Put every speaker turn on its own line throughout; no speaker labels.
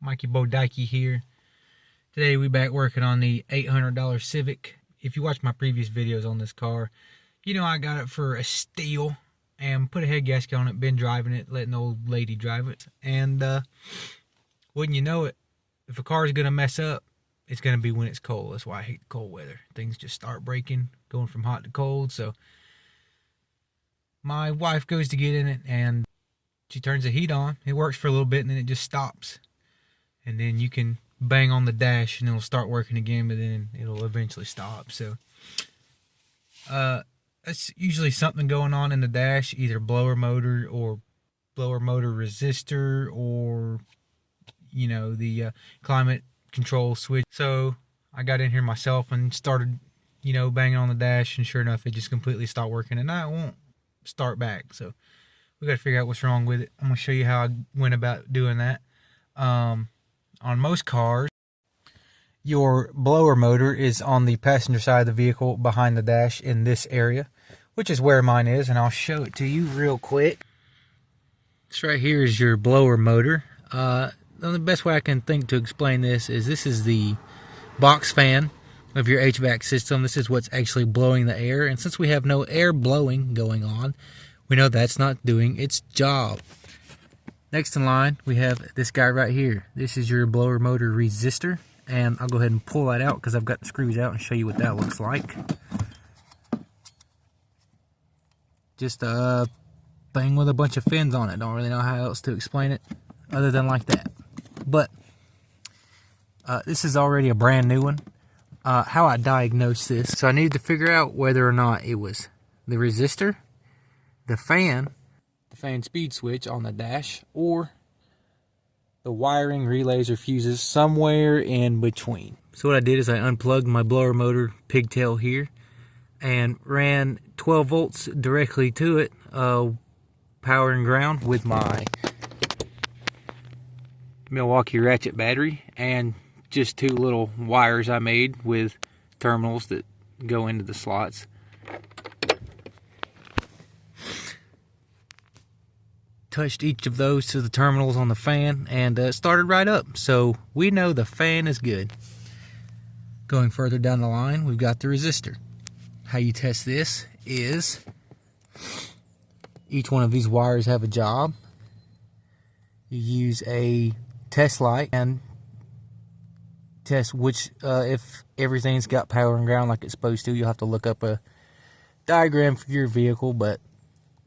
Mikey Bodike here. Today we back working on the $800 Civic. If you watch my previous videos on this car, you know I got it for a steal and put a head gasket on it, been driving it, letting the old lady drive it. And wouldn't you know it, if a car is going to mess up, it's going to be when it's cold. That's why I hate the cold weather. Things just start breaking, going from hot to cold. So my wife goes to get in it and she turns the heat on. It works for a little bit and then it just stops. And then you can bang on the dash and it'll start working again, but then it'll eventually stop. So that's usually something going on in the dash, either blower motor or blower motor resistor, or you know, the climate control switch. So I got in here myself and started, you know, banging on the dash, and sure enough it just completely stopped working and now it won't start back. So we got to figure out what's wrong with it. I'm going to show you how I went about doing that. On most cars, your blower motor is on the passenger side of the vehicle behind the dash in this area, which is where mine is, and I'll show it to you real quick. This right here is your blower motor. The best way I can think to explain this is the box fan of your HVAC system. This is what's actually blowing the air, and since we have no air blowing going on, we know that's not doing its job. Next in line, we have this guy right here. This is your blower motor resistor, and I'll go ahead and pull that out because I've got the screws out and show you what that looks like. Just a thing with a bunch of fins on it. Don't really know how else to explain it other than like that. But this is already a brand new one. How I diagnosed this, so I needed to figure out whether or not it was the resistor, the fan speed switch on the dash, or the wiring, relays, or fuses somewhere in between. So what I did is I unplugged my blower motor pigtail here and ran 12 volts directly to it, power and ground, with my Milwaukee ratchet battery, and just two little wires I made with terminals that go into the slots. Touched each of those to the terminals on the fan, and started right up. So we know the fan is good. Going further down the line, we've got the resistor. How you test this is each one of these wires have a job. You use a test light and test which, if everything's got power and ground like it's supposed to. You'll have to look up a diagram for your vehicle, but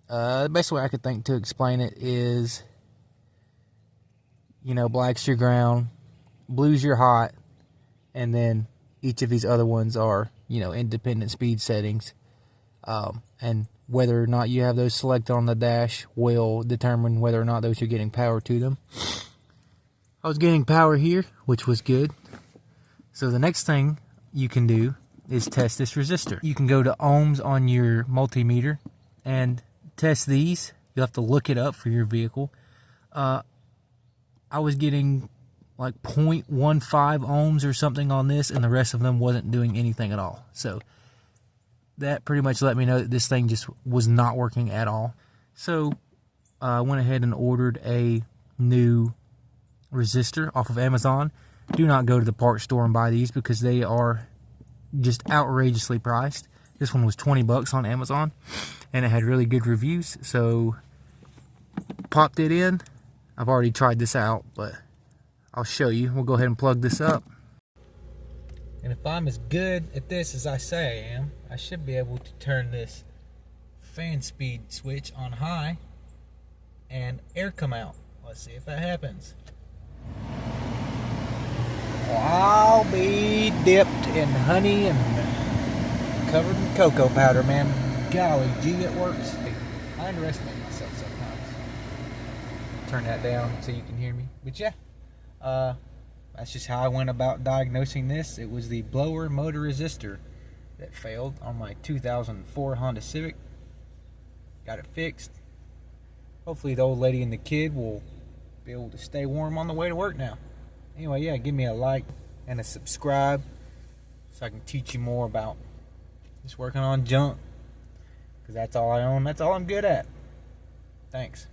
the best way I could think to explain it is, you know, black's your ground, blue's your hot, and then each of these other ones are, you know, independent speed settings. And whether or not you have those selected on the dash will determine whether or not those are getting power to them. I was getting power here, which was good. So the next thing you can do is test this resistor. You can go to ohms on your multimeter and test these. You'll have to look it up for your vehicle. I was getting like 0.15 ohms or something on this, and the rest of them wasn't doing anything at all. So that pretty much let me know that this thing just was not working at all. So I went ahead and ordered a new resistor off of Amazon. Do not go to the parts store and buy these because they are just outrageously priced. This one was 20 bucks on Amazon, and it had really good reviews, so popped it in. I've already tried this out, but I'll show you. We'll go ahead and plug this up. And if I'm as good at this as I say I am, I should be able to turn this fan speed switch on high and air come out. Let's see if that happens. Well, I'll be dipped in honey and covered in cocoa powder, man. Golly gee, it works. I underestimate myself sometimes. Turn that down so you can hear me. But yeah, that's just how I went about diagnosing this. It was the blower motor resistor that failed on my 2004 Honda Civic. Got it fixed. Hopefully the old lady and the kid will be able to stay warm on the way to work now. Anyway, yeah, give me a like and a subscribe so I can teach you more about just working on junk, because that's all I own. That's all I'm good at. Thanks.